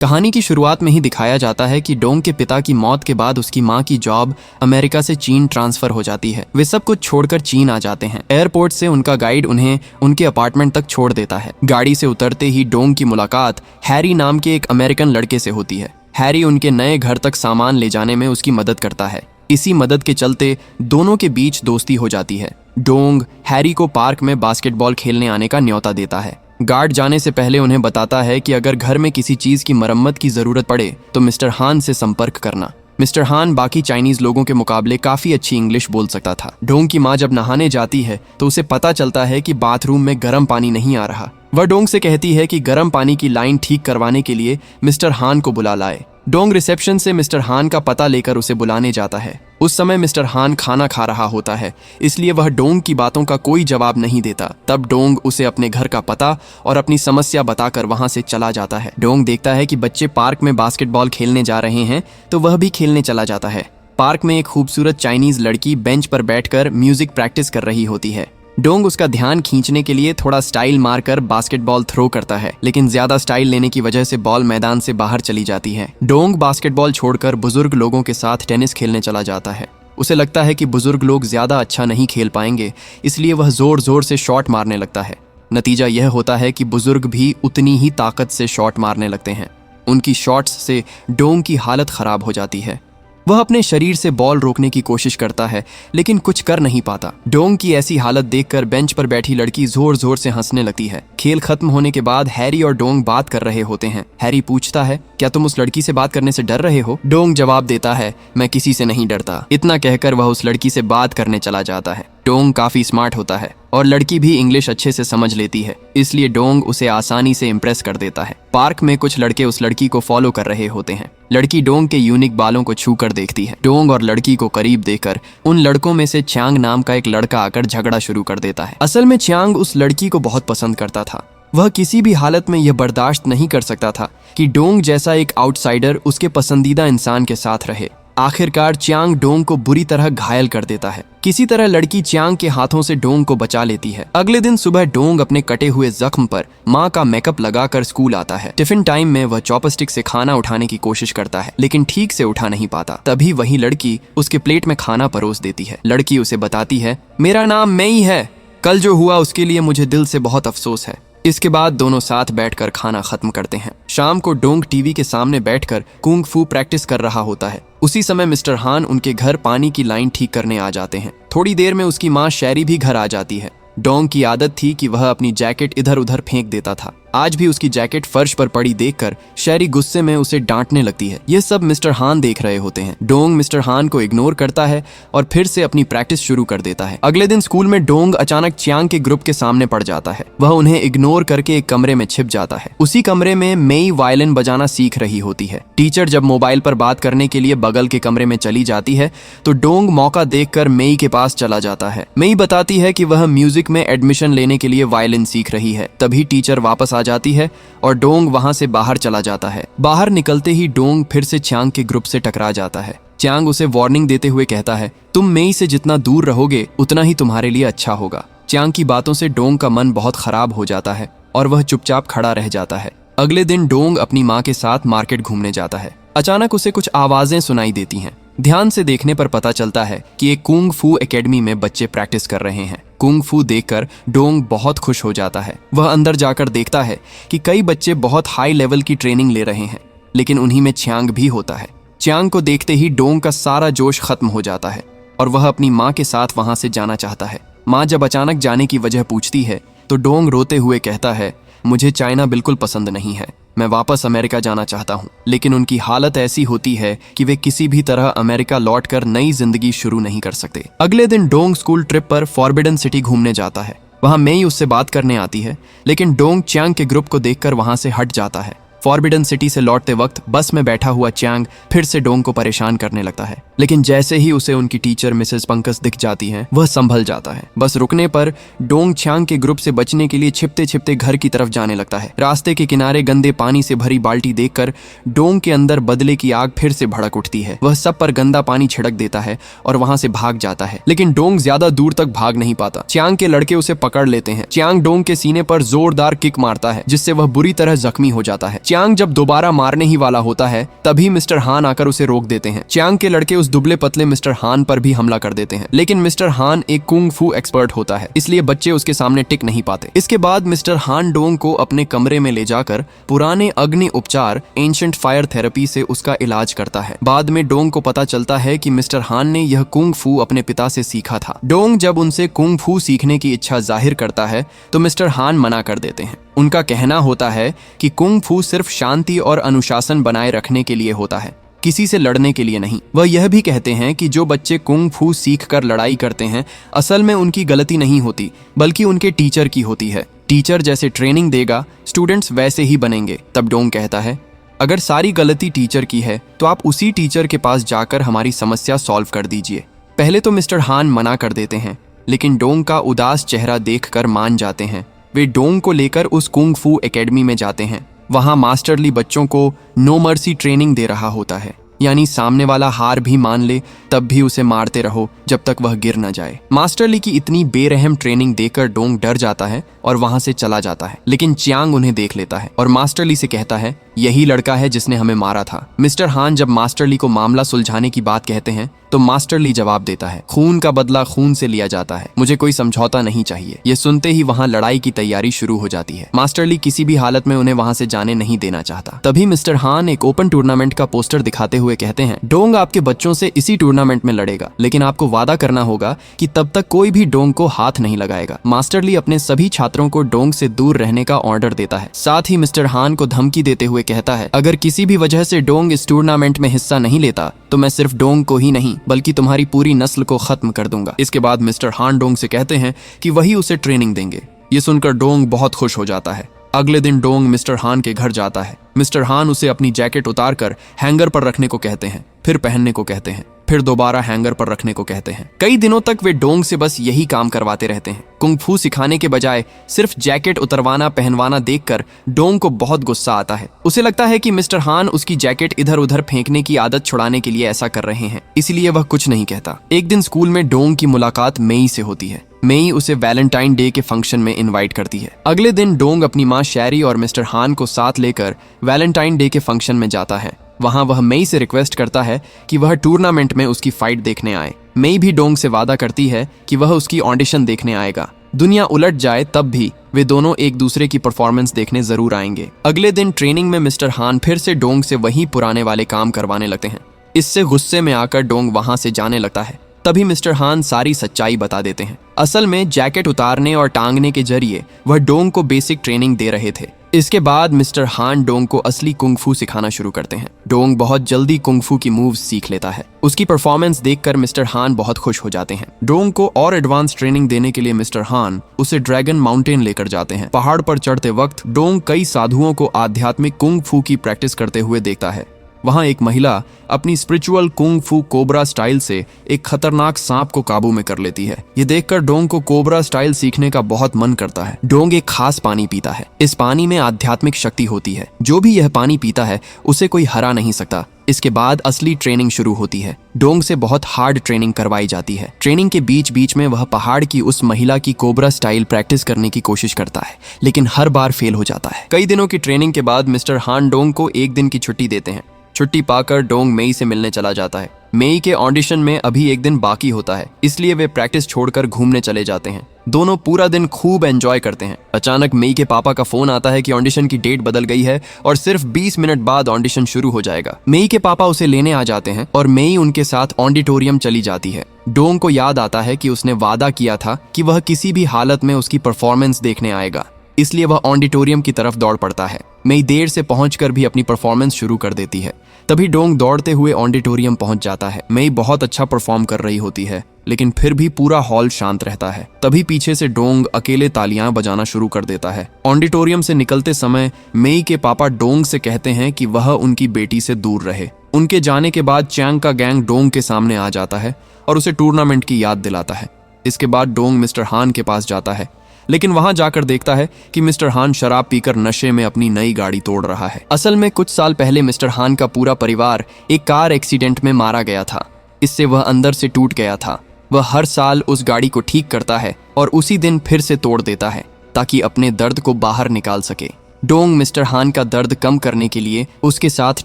कहानी की शुरुआत में ही दिखाया जाता है कि डोंग के पिता की मौत के बाद उसकी मां की जॉब अमेरिका से चीन ट्रांसफर हो जाती है। वे सब कुछ छोड़कर चीन आ जाते हैं। एयरपोर्ट से उनका गाइड उन्हें उनके अपार्टमेंट तक छोड़ देता है। गाड़ी से उतरते ही डोंग की मुलाकात हैरी नाम के एक अमेरिकन लड़के से होती है। हैरी उनके नए घर तक सामान ले जाने में उसकी मदद करता है। इसी मदद के चलते दोनों के बीच दोस्ती हो जाती है। डोंग हैरी को पार्क में बास्केटबॉल खेलने आने का न्योता देता है। गार्ड जाने से पहले उन्हें बताता है कि अगर घर में किसी चीज की मरम्मत की जरूरत पड़े तो मिस्टर हान से संपर्क करना। मिस्टर हान बाकी चाइनीज लोगों के मुकाबले काफी अच्छी इंग्लिश बोल सकता था। डोंग की माँ जब नहाने जाती है तो उसे पता चलता है कि बाथरूम में गर्म पानी नहीं आ रहा। वह डोंग से कहती है कि गर्म पानी की लाइन ठीक करवाने के लिए मिस्टर हान को बुला लाए। डोंग रिसेप्शन से मिस्टर हान का पता लेकर उसे बुलाने जाता है। उस समय मिस्टर हान खाना खा रहा होता है, इसलिए वह डोंग की बातों का कोई जवाब नहीं देता। तब डोंग उसे अपने घर का पता और अपनी समस्या बताकर वहां से चला जाता है। डोंग देखता है कि बच्चे पार्क में बास्केटबॉल खेलने जा रहे हैं तो वह भी खेलने चला जाता है। पार्क में एक खूबसूरत चाइनीज लड़की बेंच पर बैठकर म्यूजिक प्रैक्टिस कर रही होती है। डोंग उसका ध्यान खींचने के लिए थोड़ा स्टाइल मारकर बास्केटबॉल थ्रो करता है, लेकिन ज्यादा स्टाइल लेने की वजह से बॉल मैदान से बाहर चली जाती है। डोंग बास्केटबॉल छोड़कर बुजुर्ग लोगों के साथ टेनिस खेलने चला जाता है। उसे लगता है कि बुजुर्ग लोग ज्यादा अच्छा नहीं खेल पाएंगे, इसलिए वह जोर जोर से शॉट मारने लगता है। नतीजा यह होता है कि बुजुर्ग भी उतनी ही ताकत से शॉट मारने लगते हैं। उनकी शॉट्स से डोंग की हालत खराब हो जाती है। वह अपने शरीर से बॉल रोकने की कोशिश करता है, लेकिन कुछ कर नहीं पाता। डोंग की ऐसी हालत देखकर बेंच पर बैठी लड़की जोर जोर से हंसने लगती है। खेल खत्म होने के बाद हैरी और डोंग बात कर रहे होते हैं। हैरी पूछता है, क्या तुम उस लड़की से बात करने से डर रहे हो? डोंग जवाब देता है, मैं किसी से नहीं डरता। इतना कहकर वह उस लड़की से बात करने चला जाता है। डोंग काफी स्मार्ट होता है और लड़की भी इंग्लिश अच्छे से समझ लेती है, इसलिए डोंग उसे आसानी से इम्प्रेस कर देता है। पार्क में कुछ लड़के उस लड़की को फॉलो कर रहे होते हैं। लड़की डोंग के यूनिक बालों को छू कर देखती है। डोंग और लड़की को करीब देखकर उन लड़कों में से च्यांग नाम का एक लड़का आकर झगड़ा शुरू कर देता है। असल में च्यांग उस लड़की को बहुत पसंद करता था। वह किसी भी हालत में यह बर्दाश्त नहीं कर सकता था कि डोंग जैसा एक आउटसाइडर उसके पसंदीदा इंसान के साथ रहे। आखिरकार च्यांग डोंग को बुरी तरह घायल कर देता है। किसी तरह लड़की च्यांग के हाथों से डोंग को बचा लेती है। अगले दिन सुबह डोंग अपने कटे हुए जख्म पर माँ का मेकअप लगाकर स्कूल आता है। टिफिन टाइम में वह चॉपस्टिक से खाना उठाने की कोशिश करता है, लेकिन ठीक से उठा नहीं पाता। तभी वही लड़की उसके प्लेट में खाना परोस देती है। लड़की उसे बताती है, मेरा नाम मेई है। कल जो हुआ उसके लिए मुझे दिल से बहुत अफसोस है। इसके बाद दोनों साथ बैठकर खाना खत्म करते हैं। शाम को डोंग टीवी के सामने बैठकर कुंग फू प्रैक्टिस कर रहा होता है। उसी समय मिस्टर हान उनके घर पानी की लाइन ठीक करने आ जाते हैं। थोड़ी देर में उसकी माँ शैरी भी घर आ जाती है। डोंग की आदत थी कि वह अपनी जैकेट इधर उधर फेंक देता था। आज भी उसकी जैकेट फर्श पर पड़ी देखकर शैरी गुस्से में उसे डांटने लगती है। ये सब मिस्टर हान देख रहे होते हैं। डोंग मिस्टर हान को इग्नोर करता है और फिर से अपनी प्रैक्टिस शुरू कर देता है। अगले दिन स्कूल में डोंग अचानक च्यांग के ग्रुप के सामने पड़ जाता है। वह उन्हें इग्नोर करके एक कमरे में छिप जाता है। उसी कमरे में मेई वायलिन बजाना सीख रही होती है। टीचर जब मोबाइल पर बात करने के लिए बगल के कमरे में चली जाती है तो डोंग मौका देखकर मेई के पास चला जाता है। मेई बताती है कि वह म्यूजिक में एडमिशन लेने के लिए वायलिन सीख रही है। तभी टीचर वापस आ जाती है और डोंग वहां से बाहर चला जाता है। बाहर निकलते ही डोंग फिर से च्यांग के ग्रुप से टकरा जाता है। च्यांग उसे वार्निंग देते हुए कहता है, तुम मेई से जितना दूर रहोगे उतना ही तुम्हारे लिए अच्छा होगा। च्यांग की बातों से डोंग का मन बहुत खराब हो जाता है और वह चुपचाप खड़ा रह जाता है। अगले दिन डोंग अपनी माँ के साथ मार्केट घूमने जाता है। अचानक उसे कुछ आवाजें सुनाई देती हैं। ध्यान से देखने पर पता चलता है कि एक कुंग फू एकेडमी में बच्चे प्रैक्टिस कर रहे हैं। कुंग फू देखकर डोंग बहुत खुश हो जाता है। वह अंदर जाकर देखता है कि कई बच्चे बहुत हाई लेवल की ट्रेनिंग ले रहे हैं, लेकिन उन्हीं में च्यांग भी होता है। च्यांग को देखते ही डोंग का सारा जोश खत्म हो जाता है और वह अपनी माँ के साथ वहां से जाना चाहता है। माँ जब अचानक जाने की वजह पूछती है तो डोंग रोते हुए कहता है, मुझे चाइना बिल्कुल पसंद नहीं है। मैं वापस अमेरिका जाना चाहता हूँ। लेकिन उनकी हालत ऐसी होती है कि वे किसी भी तरह अमेरिका लौटकर नई जिंदगी शुरू नहीं कर सकते। अगले दिन डोंग स्कूल ट्रिप पर फॉरबिडन सिटी घूमने जाता है। वहाँ मेई उससे बात करने आती है, लेकिन डोंग च्यांग के ग्रुप को देखकर वहाँ से हट जाता है। फॉरबिडन सिटी से लौटते वक्त बस में बैठा हुआ च्यांग फिर से डोंग को परेशान करने लगता है, लेकिन जैसे ही उसे उनकी टीचर मिसेस पंकज दिख जाती हैं, वह संभल जाता है। बस रुकने पर डोंग च्यांग के ग्रुप से बचने के लिए छिपते छिपते घर की तरफ जाने लगता है। रास्ते के किनारे गंदे पानी से भरी बाल्टी देखकर डोंग के अंदर बदले की आग फिर से भड़क उठती है। वह सब पर गंदा पानी छिड़क देता है और वहां से भाग जाता है, लेकिन डोंग ज्यादा दूर तक भाग नहीं पाता। च्यांग के लड़के उसे पकड़ लेते हैं। च्यांग डोंग के सीने पर जोरदार किक मारता है, जिससे वह बुरी तरह जख्मी हो जाता है। च्यांग जब दोबारा मारने ही वाला होता है तभी मिस्टर हान आकर उसे रोक देते हैं। च्यांग के लड़के उस दुबले पतले मिस्टर हान पर भी हमला कर देते हैं, लेकिन मिस्टर हान एक कुंग फू एक्सपर्ट होता है, इसलिए बच्चे उसके सामने टिक नहीं पाते। इसके बाद मिस्टर हान डोंग को अपने कमरे में ले जाकर पुराने अग्नि उपचार एंशिएंट फायर थेरेपी से उसका इलाज करता है। बाद में डोंग को पता चलता है कि मिस्टर हान ने यह कुंग फू अपने पिता से सीखा था। डोंग जब उनसे कुंग फू सीखने की इच्छा जाहिर करता है तो मिस्टर हान मना कर देते हैं। उनका कहना होता है कि कुंग फू सिर्फ शांति और अनुशासन बनाए रखने के लिए होता है, किसी से लड़ने के लिए नहीं। वह यह भी कहते हैं कि जो बच्चे कुंग फू सीख कर लड़ाई करते हैं असल में उनकी गलती नहीं होती बल्कि उनके टीचर की होती है। टीचर जैसे ट्रेनिंग देगा स्टूडेंट्स वैसे ही बनेंगे। तब डोंग कहता है, अगर सारी गलती टीचर की है तो आप उसी टीचर के पास जाकर हमारी समस्या सॉल्व कर दीजिए। पहले तो मिस्टर हान मना कर देते हैं, लेकिन डोंग का उदास चेहरा देखकर मान जाते हैं। वे डोंग को लेकर उस कुंग फू एकेडमी में जाते हैं। वहां मास्टर ली बच्चों को नो मर्सी ट्रेनिंग दे रहा होता है, यानी सामने वाला हार भी मान ले तब भी उसे मारते रहो जब तक वह गिर न जाए। मास्टर ली की इतनी बेरहम ट्रेनिंग देकर डोंग डर जाता है और वहां से चला जाता है, लेकिन च्यांग उन्हें देख लेता है और मास्टर ली से कहता है, यही लड़का है जिसने हमें मारा था। मिस्टर हान जब मास्टर ली को मामला सुलझाने की बात कहते हैं तो मास्टर ली जवाब देता है, खून का बदला खून से लिया जाता है, मुझे कोई समझौता नहीं चाहिए। ये सुनते ही वहाँ लड़ाई की तैयारी शुरू हो जाती है। मास्टर ली किसी भी हालत में उन्हें वहाँ से जाने नहीं देना चाहता। तभी मिस्टर हान एक ओपन टूर्नामेंट का पोस्टर दिखाते हुए कहते हैं, डोंग आपके बच्चों से इसी टूर्नामेंट में लड़ेगा, लेकिन आपको वादा करना होगा कि तब तक कोई भी डोंग को हाथ नहीं लगाएगा। मास्टर ली अपने सभी छात्रों को डोंग से दूर रहने का ऑर्डर देता है। साथ ही मिस्टर हान को धमकी देते हुए कहता है, अगर किसी भी वजह से डोंग इस टूर्नामेंट में हिस्सा नहीं लेता तो मैं सिर्फ डोंग को ही नहीं बल्कि तुम्हारी पूरी नस्ल को खत्म कर दूंगा। इसके बाद मिस्टर हान डोंग से कहते हैं कि वही उसे ट्रेनिंग देंगे। ये सुनकर डोंग बहुत खुश हो जाता है। अगले दिन डोंग मिस्टर हान के घर जाता है। मिस्टर हान उसे अपनी जैकेट उतार कर हैंगर पर रखने को कहते हैं, फिर पहनने को कहते हैं, फिर दोबारा हैंगर पर रखने को कहते हैं। कई दिनों तक वे डोंग से बस यही काम करवाते रहते हैं। कुंग फू सिखाने के बजाय सिर्फ जैकेट उतरवाना पहनवाना देखकर डोंग को बहुत गुस्सा आता है। उसे लगता है कि मिस्टर हान उसकी जैकेट इधर उधर फेंकने की आदत छुड़ाने के लिए ऐसा कर रहे हैं, इसलिए वह कुछ नहीं कहता। एक दिन स्कूल में डोंग की मुलाकात मेई से होती है। मेई उसे वैलेंटाइन डे के फंक्शन में इनवाइट करती है। अगले दिन डोंग अपनी माँ शैरी और मिस्टर हान को साथ लेकर वैलेंटाइन डे के फंक्शन में जाता है। वहां वह मेई से रिक्वेस्ट करता है कि वह टूर्नामेंट में उसकी फाइट देखने आए। मेई भी डोंग से वादा करती है कि वह उसकी ऑडिशन देखने आएगा। दुनिया उलट जाए तब भी वे दोनों एक दूसरे की परफॉर्मेंस देखने जरूर आएंगे। अगले दिन ट्रेनिंग में मिस्टर हान फिर से डोंग से वही पुराने वाले काम करवाने लगते हैं। इससे गुस्से में आकर डोंग वहां से जाने लगता है। तभी मिस्टर हान सारी सच्चाई बता देते हैं। असल में जैकेट उतारने और टांगने के जरिए वह डोंग को बेसिक ट्रेनिंग दे रहे थे। इसके बाद मिस्टर हान डोंग को असली कुंग फू सिखाना शुरू करते हैं। डोंग बहुत जल्दी कुंग फू की मूव्स सीख लेता है। उसकी परफॉर्मेंस देखकर मिस्टर हान बहुत खुश हो जाते हैं। डोंग को और एडवांस ट्रेनिंग देने के लिए मिस्टर हान उसे ड्रैगन माउंटेन लेकर जाते हैं। पहाड़ पर चढ़ते वक्त डोंग कई साधुओं को आध्यात्मिक कुंग फू की प्रैक्टिस करते हुए देखता है। वहां एक महिला अपनी स्पिरिचुअल कुंग फू कोबरा स्टाइल से एक खतरनाक सांप को काबू में कर लेती है। ये देखकर डोंग को कोबरा स्टाइल सीखने का बहुत मन करता है। डोंग एक खास पानी पीता है। इस पानी में आध्यात्मिक शक्ति होती है। जो भी यह पानी पीता है उसे कोई हरा नहीं सकता। इसके बाद असली ट्रेनिंग शुरू होती है। डोंग से बहुत हार्ड ट्रेनिंग करवाई जाती है। ट्रेनिंग के बीच बीच में वह पहाड़ की उस महिला की कोबरा स्टाइल प्रैक्टिस करने की कोशिश करता है, लेकिन हर बार फेल हो जाता है। कई दिनों की ट्रेनिंग के बाद मिस्टर हान डोंग को एक दिन की छुट्टी देते हैं। छुट्टी पाकर डोंग मेई से मिलने चला जाता है। मेई के ऑडिशन में अभी एक दिन बाकी होता है, इसलिए वे प्रैक्टिस छोड़कर घूमने चले जाते हैं। दोनों पूरा दिन खूब एंजॉय करते हैं। अचानक मेई के पापा का फोन आता है कि ऑडिशन की डेट बदल गई है और सिर्फ 20 मिनट बाद ऑडिशन शुरू हो जाएगा। मेई के पापा उसे लेने आ जाते हैं और मेई उनके साथ ऑडिटोरियम चली जाती है। डोंग को याद आता है कि उसने वादा किया था कि वह किसी भी हालत में उसकी परफॉर्मेंस देखने आएगा, इसलिए वह ऑडिटोरियम की तरफ दौड़ पड़ता है। मेई देर से पहुंचकर भी अपनी परफॉर्मेंस शुरू कर देती है। तभी डोंग दौड़ते हुए ऑडिटोरियम पहुंच जाता है। मेई बहुत अच्छा परफॉर्म कर रही होती है, लेकिन फिर भी पूरा हॉल शांत रहता है। तभी पीछे से डोंग अकेले तालियां बजाना शुरू कर देता है। ऑडिटोरियम से निकलते समय मेई के पापा डोंग से कहते हैं कि वह उनकी बेटी से दूर रहे। उनके जाने के बाद चैंग का गैंग डोंग के सामने आ जाता है और उसे टूर्नामेंट की याद दिलाता है। इसके बाद डोंग मिस्टर हान के पास जाता है, लेकिन वहां जाकर देखता है कि मिस्टर हान शराब पीकर नशे में अपनी नई गाड़ी तोड़ रहा है। असल में कुछ साल पहले मिस्टर हान का पूरा परिवार एक कार एक्सीडेंट में मारा गया था। इससे वह अंदर से टूट गया था। वह हर साल उस गाड़ी को ठीक करता है और उसी दिन फिर से तोड़ देता है ताकि अपने दर्द को बाहर निकाल सके। डोंग मिस्टर हान का दर्द कम करने के लिए उसके साथ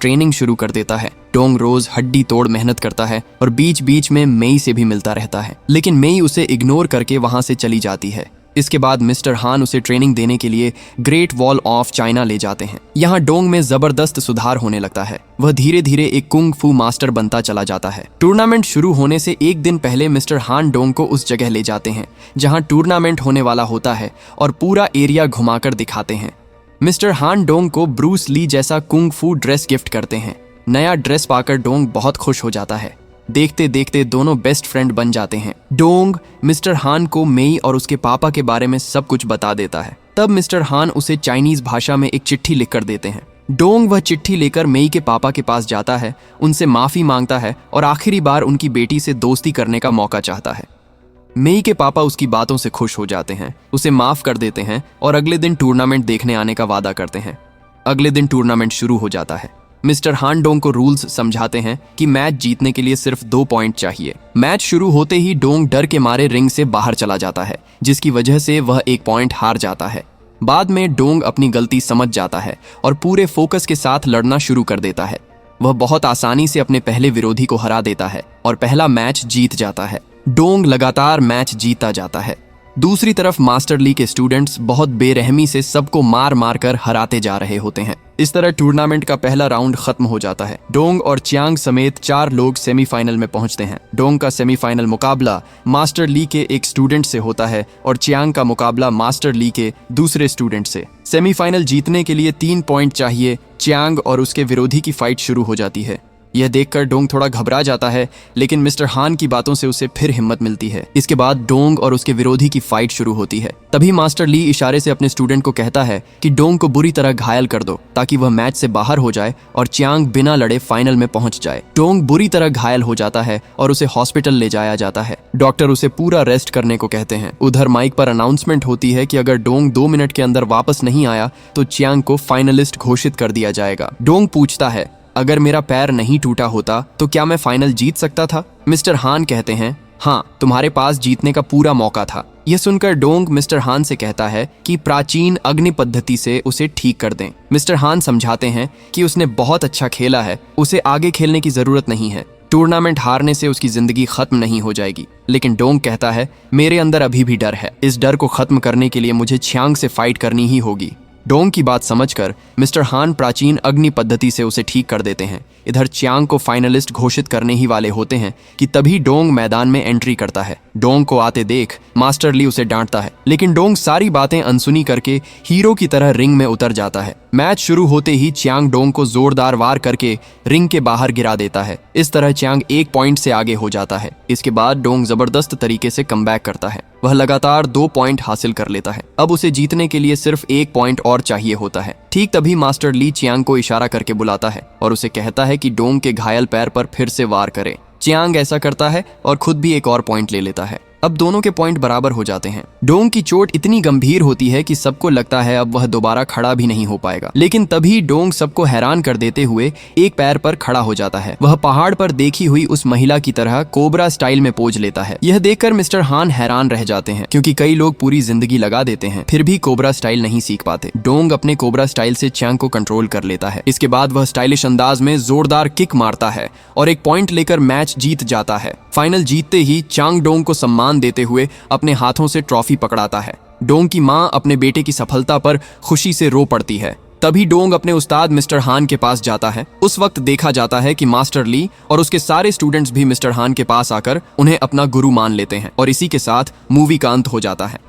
ट्रेनिंग शुरू कर देता है। डोंग रोज हड्डी तोड़ मेहनत करता है और बीच बीच में मेई से भी मिलता रहता है, लेकिन मेई उसे इग्नोर करके वहां से चली जाती है। इसके बाद मिस्टर हान उसे ट्रेनिंग देने के लिए ग्रेट वॉल ऑफ चाइना ले जाते हैं। यहाँ डोंग में जबरदस्त सुधार होने लगता है। वह धीरे धीरे एक कुंग फू मास्टर बनता चला जाता है। टूर्नामेंट शुरू होने से एक दिन पहले मिस्टर हान डोंग को उस जगह ले जाते हैं जहाँ टूर्नामेंट होने वाला होता है और पूरा एरिया घुमाकर दिखाते हैं। मिस्टर हान डोंग को ब्रूस ली जैसा कुंग फू ड्रेस गिफ्ट करते हैं। नया ड्रेस पाकर डोंग बहुत खुश हो जाता है। देखते देखते दोनों बेस्ट फ्रेंड बन जाते हैं। डोंग मिस्टर हान को मेई और उसके पापा के बारे में सब कुछ बता देता है। तब मिस्टर हान उसे चाइनीज भाषा में एक चिट्ठी लिखकर देते हैं। डोंग वह चिट्ठी लेकर मेई के पापा के पास जाता है, उनसे माफी मांगता है और आखिरी बार उनकी बेटी से दोस्ती करने का मौका चाहता है। मेई के पापा उसकी बातों से खुश हो जाते हैं, उसे माफ कर देते हैं और अगले दिन टूर्नामेंट देखने आने का वादा करते हैं। अगले दिन टूर्नामेंट शुरू हो जाता है। मिस्टर हान डोंग को रूल्स समझाते हैं कि मैच जीतने के लिए सिर्फ 2 पॉइंट चाहिए। मैच शुरू होते ही डोंग डर के मारे रिंग से बाहर चला जाता है, जिसकी वजह से वह 1 पॉइंट हार जाता है। बाद में डोंग अपनी गलती समझ जाता है और पूरे फोकस के साथ लड़ना शुरू कर देता है। वह बहुत आसानी से अपने पहले विरोधी को हरा देता है और पहला मैच जीत जाता है। डोंग लगातार मैच जीतता जाता है। दूसरी तरफ मास्टर ली के स्टूडेंट्स बहुत बेरहमी से सबको मार मार कर हराते जा रहे होते हैं। इस तरह टूर्नामेंट का पहला राउंड खत्म हो जाता है। डोंग और चियांग समेत 4 लोग सेमीफाइनल में पहुंचते हैं। डोंग का सेमीफाइनल मुकाबला मास्टर ली के एक स्टूडेंट से होता है और चियांग का मुकाबला मास्टर ली के दूसरे स्टूडेंट से। सेमीफाइनल जीतने के लिए 3 पॉइंट चाहिए। चियांग और उसके विरोधी की फाइट शुरू हो जाती है। यह देखकर डोंग थोड़ा घबरा जाता है, लेकिन मिस्टर हान की बातों से उसे फिर हिम्मत मिलती है। इसके बाद डोंग और उसके विरोधी की फाइट शुरू होती है। तभी मास्टर ली इशारे से अपने स्टूडेंट को कहता है कि डोंग को बुरी तरह घायल कर दो ताकि वह मैच से बाहर हो जाए और चियांग बिना लड़े फाइनल में पहुंच जाए। डोंग बुरी तरह घायल हो जाता है और उसे हॉस्पिटल ले जाया जाता है। डॉक्टर उसे पूरा रेस्ट करने को कहते हैं। उधर माइक पर अनाउंसमेंट होती है कि अगर डोंग 2 मिनट के अंदर वापस नहीं आया तो चियांग को फाइनलिस्ट घोषित कर दिया जाएगा। डोंग पूछता है, अगर मेरा पैर नहीं टूटा होता तो क्या मैं फाइनल जीत सकता था? मिस्टर हान कहते हैं, हाँ, तुम्हारे पास जीतने का पूरा मौका था। यह सुनकर डोंग मिस्टर हान से कहता है कि प्राचीन अग्नि पद्धति से उसे ठीक कर दें। मिस्टर हान समझाते हैं कि उसने बहुत अच्छा खेला है, उसे आगे खेलने की जरूरत नहीं है। टूर्नामेंट हारने से उसकी जिंदगी खत्म नहीं हो जाएगी। लेकिन डोंग कहता है, मेरे अंदर अभी भी डर है। इस डर को खत्म करने के लिए मुझे चियांग से फाइट करनी ही होगी। डोंग की बात समझकर मिस्टर हान प्राचीन अग्नि पद्धति से उसे ठीक कर देते हैं। इधर चियांग को फाइनलिस्ट घोषित करने ही वाले होते हैं कि तभी डोंग मैदान में एंट्री करता है। डोंग को आते देख मास्टर ली उसे डांटता है, लेकिन डोंग सारी बातें अनसुनी करके हीरो की तरह रिंग में उतर जाता है। मैच शुरू होते ही चियांग डोंग को जोरदार वार करके रिंग के बाहर गिरा देता है। इस तरह चियांग 1 पॉइंट से आगे हो जाता है। इसके बाद डोंग जबरदस्त तरीके से कमबैक करता है। वह लगातार 2 पॉइंट हासिल कर लेता है। अब उसे जीतने के लिए सिर्फ 1 पॉइंट और चाहिए होता है। ठीक तभी मास्टर ली चियांग को इशारा करके बुलाता है और उसे कहता है कि डोंग के घायल पैर पर फिर से वार करे। चियांग ऐसा करता है और खुद भी एक और पॉइंट ले लेता है। अब दोनों के पॉइंट बराबर हो जाते हैं। डोंग की चोट इतनी गंभीर होती है कि सबको लगता है अब वह दोबारा खड़ा भी नहीं हो पाएगा। लेकिन तभी डोंग सबको हैरान कर देते हुए एक पैर पर खड़ा हो जाता है। वह पहाड़ पर देखी हुई उस महिला की तरह कोबरा स्टाइल में पोज लेता है। यह देखकर मिस्टर हान हैरान रह जाते हैं, क्योंकि कई लोग पूरी जिंदगी लगा देते हैं फिर भी कोबरा स्टाइल नहीं सीख पाते। डोंग अपने कोबरा स्टाइल से चियांग को कंट्रोल कर लेता है। इसके बाद वह स्टाइलिश अंदाज में जोरदार किक मारता है और 1 पॉइंट लेकर मैच जीत जाता है। फाइनल जीतते ही चियांग डोंग को सम्मान देते हुए अपने हाथों से ट्रॉफी पकड़ाता है। डोंग की मां अपने बेटे की सफलता पर खुशी से रो पड़ती है। तभी डोंग अपने उस्ताद मिस्टर हान के पास जाता है। उस वक्त देखा जाता है कि मास्टर ली और उसके सारे स्टूडेंट्स भी मिस्टर हान के पास आकर उन्हें अपना गुरु मान लेते हैं और इसी के साथ मूवी का अंत हो जाता है।